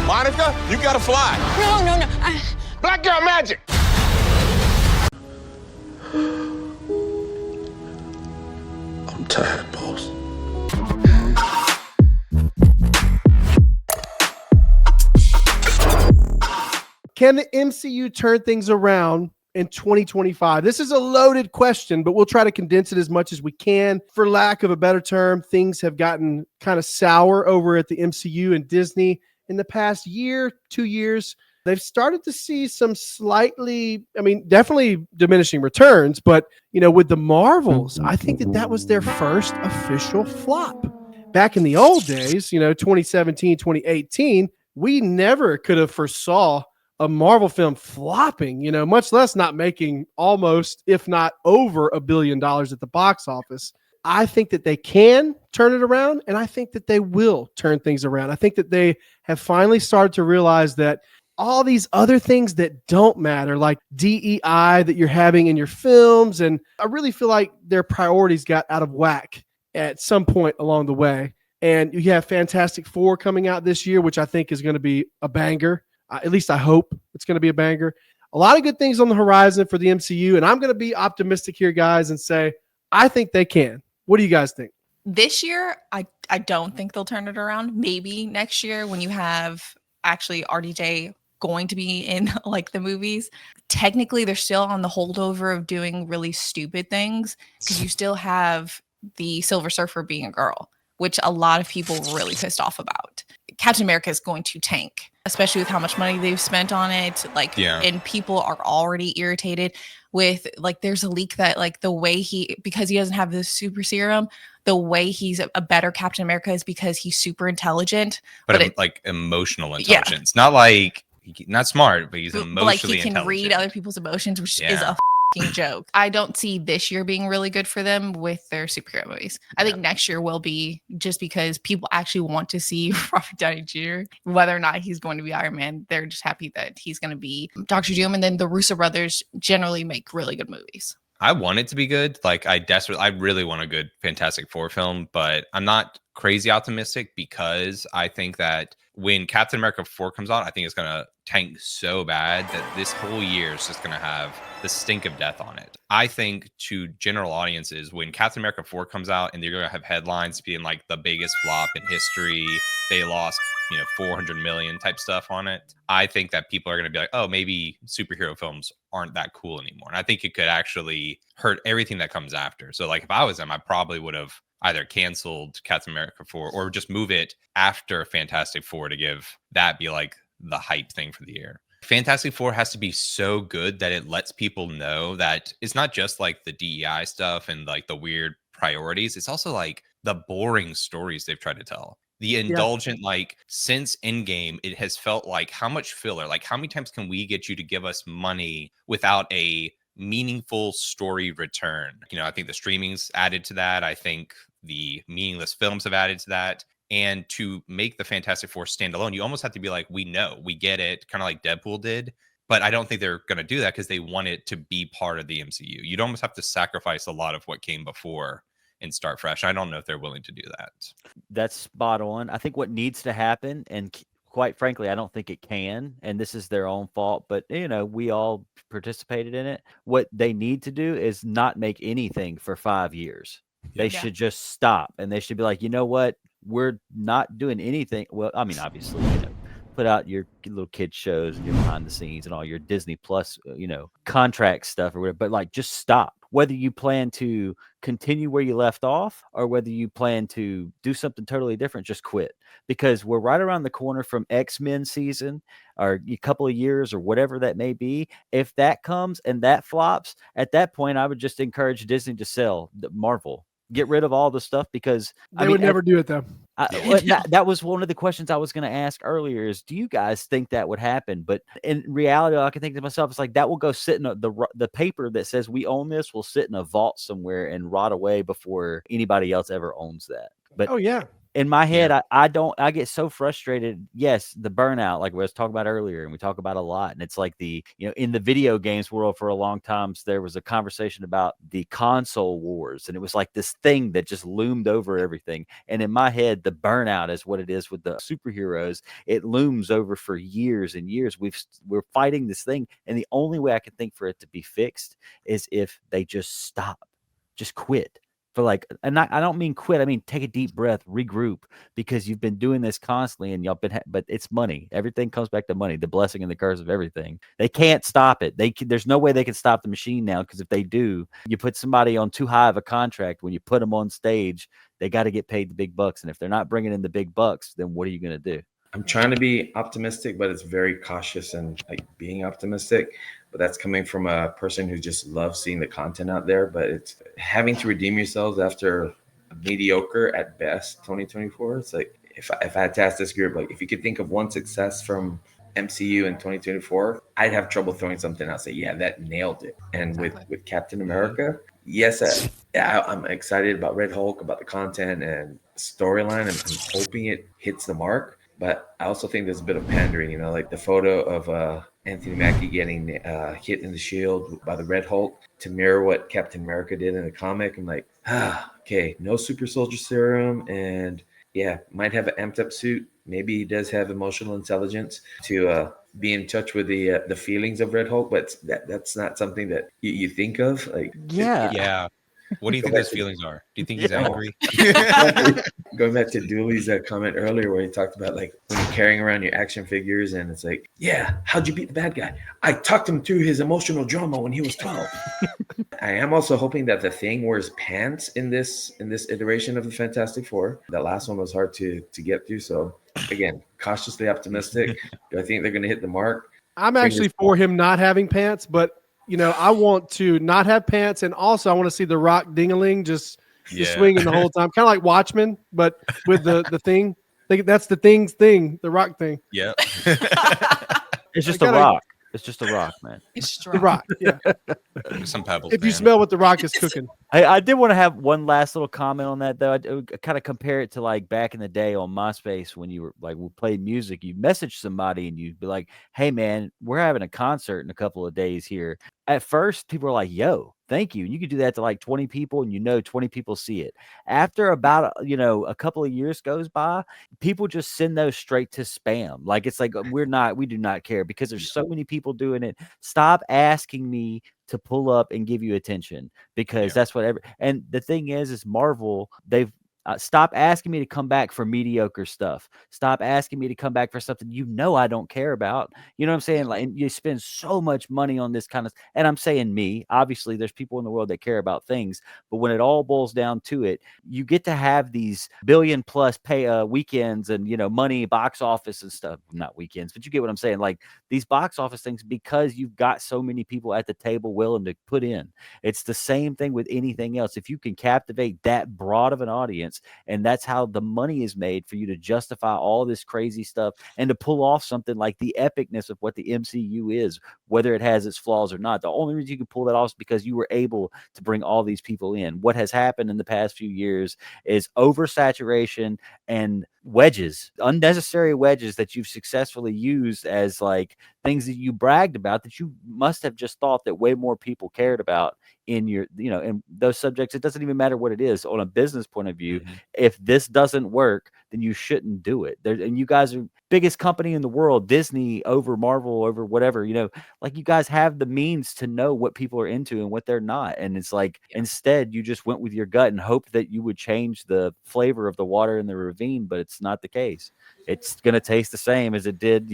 Monica, you gotta fly. No. Black girl magic. I'm tired, boss. Can the MCU turn things around in 2025? This is a loaded question, but we'll try to condense it as much as we can. For lack of a better term, things have gotten kind of sour over at the MCU and Disney in the past year, 2 years. They've started to see some slightly, definitely diminishing returns, but, with the Marvels, I think that was their first official flop. Back in the old days, 2017, 2018, we never could have foresaw a Marvel film flopping, much less not making almost, if not over $1 billion at the box office. I think that they can turn it around, and I think that they will turn things around. I think that they have finally started to realize that all these other things that don't matter, like DEI that you're having in your films, and I really feel like their priorities got out of whack at some point along the way. And you have Fantastic Four coming out this year, which I think is going to be a banger. At least I hope it's going to be a banger. A lot of good things on the horizon for the MCU, and I'm going to be optimistic here, guys, and say I think they can. What do you guys think? This year, I don't think they'll turn it around. Maybe next year when you have actually RDJ going to be in like the movies. Technically, they're still on the holdover of doing really stupid things because you still have the Silver Surfer being a girl, which a lot of people were really pissed off about. Captain America is going to tank, especially with how much money they've spent on it. And people are already irritated with, there's a leak that, the way because he doesn't have the super serum, the way he's a better Captain America is because he's super intelligent. But emotional intelligence. Yeah. Not smart, but he's emotionally he can intelligent. Read other people's emotions, which is a joke. I don't see this year being really good for them with their superhero movies. I think next year will be, just because people actually want to see Robert Downey Jr. Whether or not he's going to be Iron Man, they're just happy that he's going to be Dr. Doom. And then the Russo brothers generally make really good movies. I want it to be good. I really want a good Fantastic Four film, but I'm not crazy optimistic because I think that when Captain America 4 comes out, I think it's going to tank so bad that this whole year is just going to have the stink of death on it. I think to general audiences, when Captain America 4 comes out and they're going to have headlines being like the biggest flop in history, they lost, 400 million type stuff on it. I think that people are going to be like, oh, maybe superhero films aren't that cool anymore. And I think it could actually hurt everything that comes after. So if I was them, I probably would have either canceled Captain America 4 or just move it after Fantastic Four to give that be the hype thing for the year. Fantastic Four has to be so good that it lets people know that it's not just the DEI stuff and the weird priorities. It's also the boring stories they've tried to tell. The indulgent, since Endgame, it has felt how much filler, how many times can we get you to give us money without a meaningful story return? I think the streaming's added to that. I think the meaningless films have added to that. And to make the Fantastic Four stand alone, you almost have to be we know, we get it, kind of like Deadpool did. But I don't think they're going to do that because they want it to be part of the MCU. You'd almost have to sacrifice a lot of what came before and start fresh. I don't know if they're willing to do that. That's spot on. I think what needs to happen, and quite frankly, I don't think it can, and this is their own fault, but we all participated in it. What they need to do is not make anything for 5 years. They should just stop, and they should be like, you know what? We're not doing anything. Well, obviously, put out your little kid shows and your behind the scenes and all your Disney Plus, contract stuff or whatever, but just stop. Whether you plan to continue where you left off or whether you plan to do something totally different, just quit, because we're right around the corner from X-Men season or a couple of years or whatever that may be. If that comes and that flops, at that point, I would just encourage Disney to sell Marvel. Get rid of all the stuff, because they would never do it though. That was one of the questions I was going to ask earlier is, do you guys think that would happen? But in reality, all I can think to myself is that will go sit in the paper that says we own this will sit in a vault somewhere and rot away before anybody else ever owns that. But in my head, I get so frustrated. Yes, the burnout, like we was talking about earlier, and we talk about a lot. And it's like in the video games world for a long time, there was a conversation about the console wars, and it was like this thing that just loomed over everything. And in my head, the burnout is what it is with the superheroes. It looms over for years and years. We're fighting this thing, and the only way I can think for it to be fixed is if they just stop, just quit. And I don't mean quit. I mean, take a deep breath, regroup, because you've been doing this constantly and but it's money. Everything comes back to money, the blessing and the curse of everything. They can't stop it. There's no way they can stop the machine now, because if they do, you put somebody on too high of a contract. When you put them on stage, they got to get paid the big bucks. And if they're not bringing in the big bucks, then what are you going to do? I'm trying to be optimistic, but it's very cautious and like being optimistic. But that's coming from a person who just loves seeing the content out there. But it's having to redeem yourselves after mediocre at best 2024. It's like if I had to ask this group, like if you could think of one success from MCU in 2024, I'd have trouble throwing something out. Say, yeah, that nailed it. And with Captain America, yes, I'm excited about Red Hulk, about the content and storyline. I'm hoping it hits the mark. But I also think there's a bit of pandering, like the photo of Anthony Mackie getting hit in the shield by the Red Hulk to mirror what Captain America did in the comic. I'm like, okay, no super soldier serum, and might have an amped up suit. Maybe he does have emotional intelligence to be in touch with the feelings of Red Hulk, but that's not something that you think of. Like, yeah. What do you think those feelings are? Do you think he's angry? Going back to Dooley's comment earlier, where he talked about like when you're carrying around your action figures, and it's like, how'd you beat the bad guy? I talked him through his emotional drama when he was 12. I am also hoping that the Thing wears pants in this iteration of the Fantastic Four. The last one was hard to get through. So again, cautiously optimistic. Do I think they're going to hit the mark? I'm actually for him not having pants, but I want to not have pants, and also I want to see the Rock ding-a-ling just swinging the whole time, kind of like Watchmen, but with the Thing. That's the Thing's thing, the Rock thing. Yeah, it's just a rock. It's just a rock, man. It's the Rock. Yeah, some pebbles. If you smell what the Rock is cooking. I did want to have one last little comment on that, though. I kind of compare it to like back in the day on MySpace when you were like, we played music. You message somebody and you'd be like, "Hey, man, we're having a concert in a couple of days here." At first, people were like, "Yo, thank you." And you could do that to like 20 people, and 20 people see it. After about a couple of years goes by, people just send those straight to spam. Like it's like we do not care because there's so many people doing it. Stop asking me to pull up and give you attention, because that's whatever. And the thing is Marvel, they've stop asking me to come back for mediocre stuff. Stop asking me to come back for something I don't care about. You know what I'm saying? Like, and you spend so much money on this kind of, and I'm saying me. Obviously, there's people in the world that care about things, but when it all boils down to it, you get to have these billion plus pay weekends and money, box office and stuff. Not weekends, but you get what I'm saying. Like these box office things, because you've got so many people at the table willing to put in. It's the same thing with anything else. If you can captivate that broad of an audience, and that's how the money is made for you to justify all this crazy stuff and to pull off something like the epicness of what the MCU is, whether it has its flaws or not. The only reason you can pull that off is because you were able to bring all these people in. What has happened in the past few years is oversaturation and wedges, unnecessary wedges that you've successfully used as like things that you bragged about that you must have just thought that way more people cared about in your, in those subjects. It doesn't even matter what it is on a business point of view. Mm-hmm. If this doesn't work, then you shouldn't do it. And you guys are biggest company in the world, Disney over Marvel, over whatever, like you guys have the means to know what people are into and what they're not. And it's like, instead you just went with your gut and hoped that you would change the flavor of the water in the ravine, but it's not the case. It's going to taste the same as it did,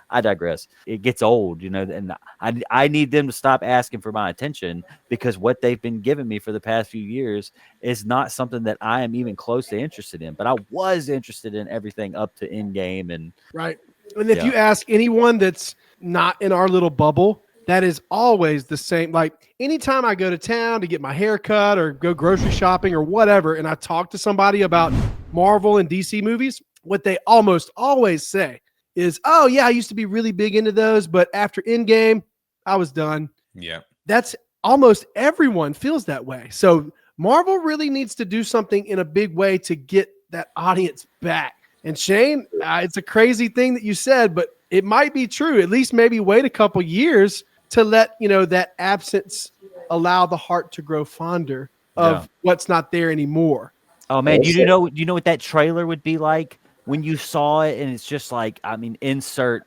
I digress. It gets old, and I need them to stop asking for my attention, because what they've been giving me for the past few years is not something that I am even close to interested in. But I was interested in everything up to Endgame. And right. And if you ask anyone that's not in our little bubble, that is always the same. Like anytime I go to town to get my hair cut or go grocery shopping or whatever, and I talk to somebody about Marvel and DC movies, what they almost always say is, "Oh yeah, I used to be really big into those, but after Endgame, I was done." Yeah. That's almost everyone feels that way. So Marvel really needs to do something in a big way to get that audience back. And Shane, it's a crazy thing that you said, but it might be true. At least maybe wait a couple years to let, that absence allow the heart to grow fonder of what's not there anymore. Oh man, you know what that trailer would be like when you saw it, and it's just like, insert.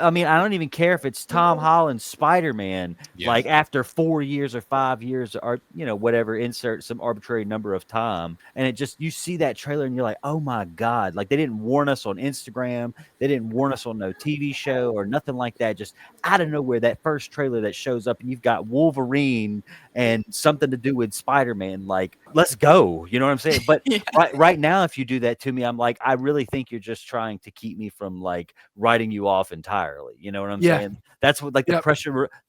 I don't even care if it's Tom Holland's Spider-Man, like after 4 years or 5 years or whatever, insert some arbitrary number of time, and it just, you see that trailer and you're like, oh my god, like they didn't warn us on Instagram, they didn't warn us on no TV show or nothing like that. Just out of nowhere, that first trailer that shows up and you've got Wolverine and something to do with Spider-Man, like let's go, you know what I'm saying? But right now, if you do that to me, I'm like, I really think you're just trying to keep me from like writing you off entirely. You know what I'm saying? That's what, like, the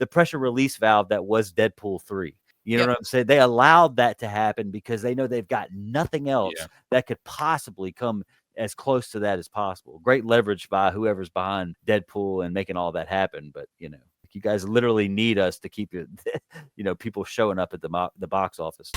pressure release valve that was Deadpool 3. You know what I'm saying? They allowed that to happen because they know they've got nothing else that could possibly come as close to that as possible. Great leverage by whoever's behind Deadpool and making all that happen. But you guys literally need us to keep it, people showing up at the box office.